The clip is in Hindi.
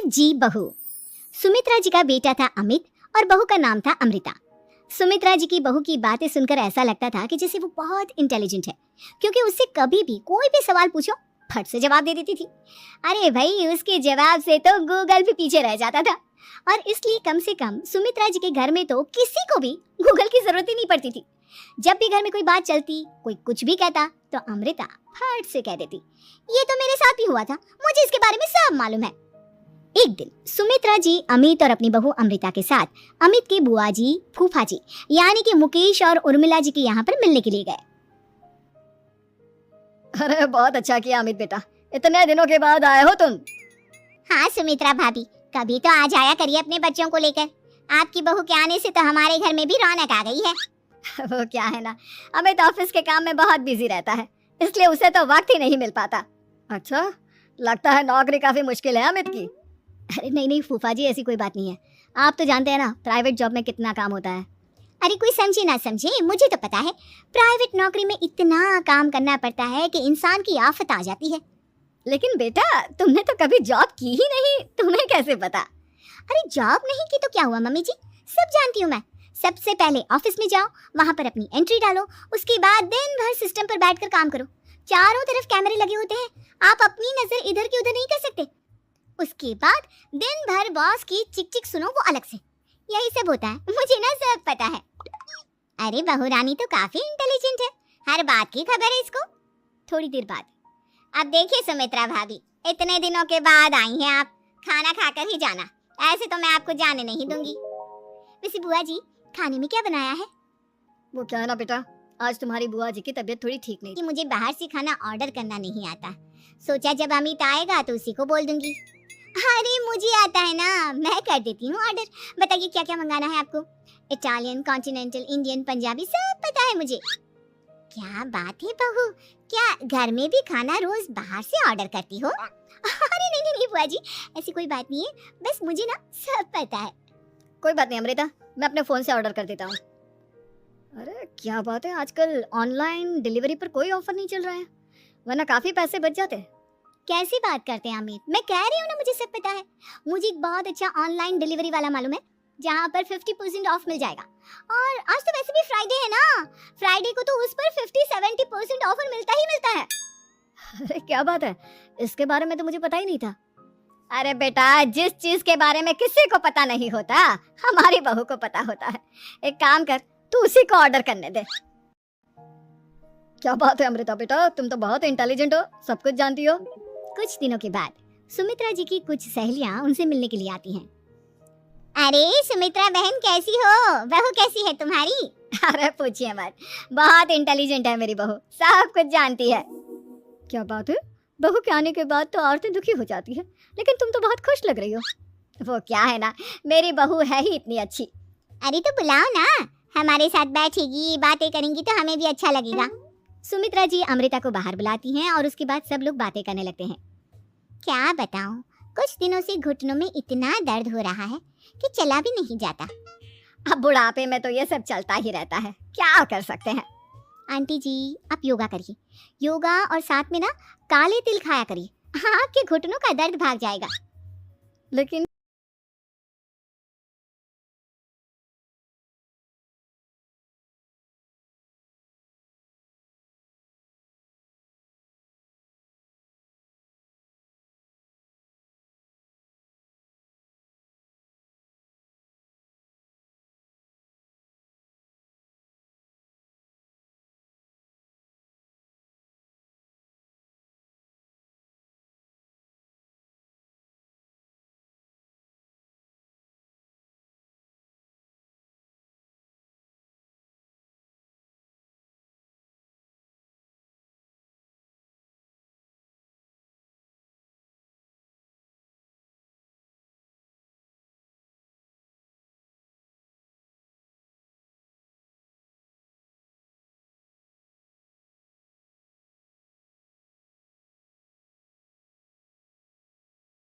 जी बहू। सुमित्रा जी का बेटा था अमित और बहू का नाम था अमृता। सुमित्रा जी की बहू की बातें सुनकर ऐसा लगता था कि जैसे वो बहुत इंटेलिजेंट है, क्योंकि उससे कभी भी कोई भी सवाल पूछो फट से जवाब दे देती थी। अरे भाई, उसके जवाब से तो गूगल भी पीछे रह जाता था। और इसलिए कम से कम सुमित्रा जी के घर में तो किसी को भी गूगल की जरूरत ही नहीं पड़ती थी। जब भी घर में कोई बात चलती, कोई कुछ भी कहता, तो अमृता फट से कह देती, ये तो मेरे साथ भी हुआ था, मुझे इसके बारे में सब मालूम है। एक दिन सुमित्रा जी अमित और अपनी बहू अमृता के साथ अमित के बुआ जी, फूफा जी यानी कि मुकेश और उर्मिला जी के यहाँ पर मिलने के लिए गए। अरे बहुत अच्छा किया अमित बेटा, इतने दिनों के बाद आए हो तुम। हाँ सुमित्रा भाभी, कभी तो आ जाया करिए अपने बच्चों को लेकर। आपकी बहू के आने से तो हमारे घर में भी रौनक आ गई है। वो क्या है ना, अमित ऑफिस के काम में बहुत बिजी रहता है, इसलिए उसे तो वक्त ही नहीं मिल पाता। अच्छा, लगता है नौकरी काफी मुश्किल है अमित की। अरे नहीं फूफा जी, ऐसी कोई बात नहीं है। आप तो जानते हैं ना प्राइवेट जॉब में कितना काम होता है। अरे कोई समझे ना समझे, मुझे तो पता है प्राइवेट नौकरी में इतना काम करना पड़ता है कि इंसान की आफत आ जाती है। लेकिन बेटा, तुमने तो कभी जॉब की ही नहीं, तुम्हें कैसे पता? अरे जॉब नहीं की तो क्या हुआ मम्मी जी, सब जानती हूँ मैं। सबसे पहले ऑफिस में जाओ, वहां पर अपनी एंट्री डालो, उसके बाद दिन भर सिस्टम पर बैठकर काम करो। चारों तरफ कैमरे लगे होते हैं, आप अपनी नजर इधर की उधर नहीं कर सकते। उसके बाद दिन भर बॉस की चिक चिक सुनो, वो अलग से। यही सब होता है, मुझे ना सब पता है। अरे बहू रानी तो काफी इंटेलिजेंट है, हर बात की खबर है इसको। थोड़ी देर बाद, अब देखिए सुमित्रा भाभी, इतने दिनों के बाद आई हैं आप, खाना खाकर ही जाना, ऐसे तो मैं आपको जाने नहीं दूंगी। वैसे बुआ जी, खाने में क्या बनाया है? वो क्या है ना बेटा, आज तुम्हारी बुआ जी की तबीयत थोड़ी ठीक नहीं कि मुझे बाहर से खाना ऑर्डर करना नहीं आता, सोचा जब अमित आएगा तो उसी को बोल दूंगी। अरे मुझे आता है ना, मैं कर देती हूँ ऑर्डर। बताइए क्या क्या मंगाना है आपको? इटालियन, कॉन्टिनेंटल, इंडियन, पंजाबी, सब पता है मुझे। क्या बात है बहू, क्या घर में भी खाना रोज बाहर से ऑर्डर करती हो? अरे नहीं बुआ जी, ऐसी कोई बात नहीं है, बस मुझे ना सब पता है। कोई बात नहीं अमृता, मैं अपने फोन से ऑर्डर कर देता हूँ। अरे क्या बात है, आजकल ऑनलाइन डिलीवरी पर कोई ऑफर नहीं चल रहा है, वरना काफी पैसे बच जाते। कैसी बात करते हैं अमित, मैं कह रही हूँ ना मुझे सब पता है। मुझे एक बहुत अच्छा ऑनलाइन डिलीवरी वाला मालूम है, जहाँ पर 50% ऑफ मिल जाएगा। और आज तो वैसे भी फ्राइडे है ना, फ्राइडे को तो उस पर 50-70% ऑफर मिलता ही मिलता है। अरे क्या बात है, इसके बारे में तो मुझे पता ही नहीं था। अरे बेटा, जिस चीज के बारे में किसी को पता नहीं होता, हमारी बहू को पता होता है। एक काम कर, तू उसी को ऑर्डर करने दे। क्या बात है अमृता बेटा, तुम तो बहुत इंटेलिजेंट हो, सब कुछ जानती हो। कुछ दिनों के बाद सुमित्रा जी की कुछ सहेलियां उनसे मिलने के लिए आती हैं। अरे सुमित्रा बहन कैसी हो, बहू कैसी है तुम्हारी? अरे पूछिए मत, बहुत इंटेलिजेंट है मेरी बहू, सब कुछ जानती है। क्या बात है, बहू के आने के बाद तो औरतें दुखी हो जाती है, लेकिन तुम तो बहुत खुश लग रही हो। वो क्या है ना, मेरी बहू है ही इतनी अच्छी। अरे तो बुलाओ ना, हमारे साथ बैठेगी, बातें करेंगी तो हमें भी अच्छा लगेगा। सुमित्रा जी अमृता को बाहर बुलाती हैं और उसके बाद सब लोग बातें करने लगते हैं। क्या बताऊं, कुछ दिनों से घुटनों में इतना दर्द हो रहा है कि चला भी नहीं जाता। अब बुढ़ापे में तो ये सब चलता ही रहता है, क्या कर सकते हैं। आंटी जी आप योगा करिए, योगा और साथ में ना काले तिल खाया करिए, आपके घुटनों का दर्द भाग जाएगा। लेकिन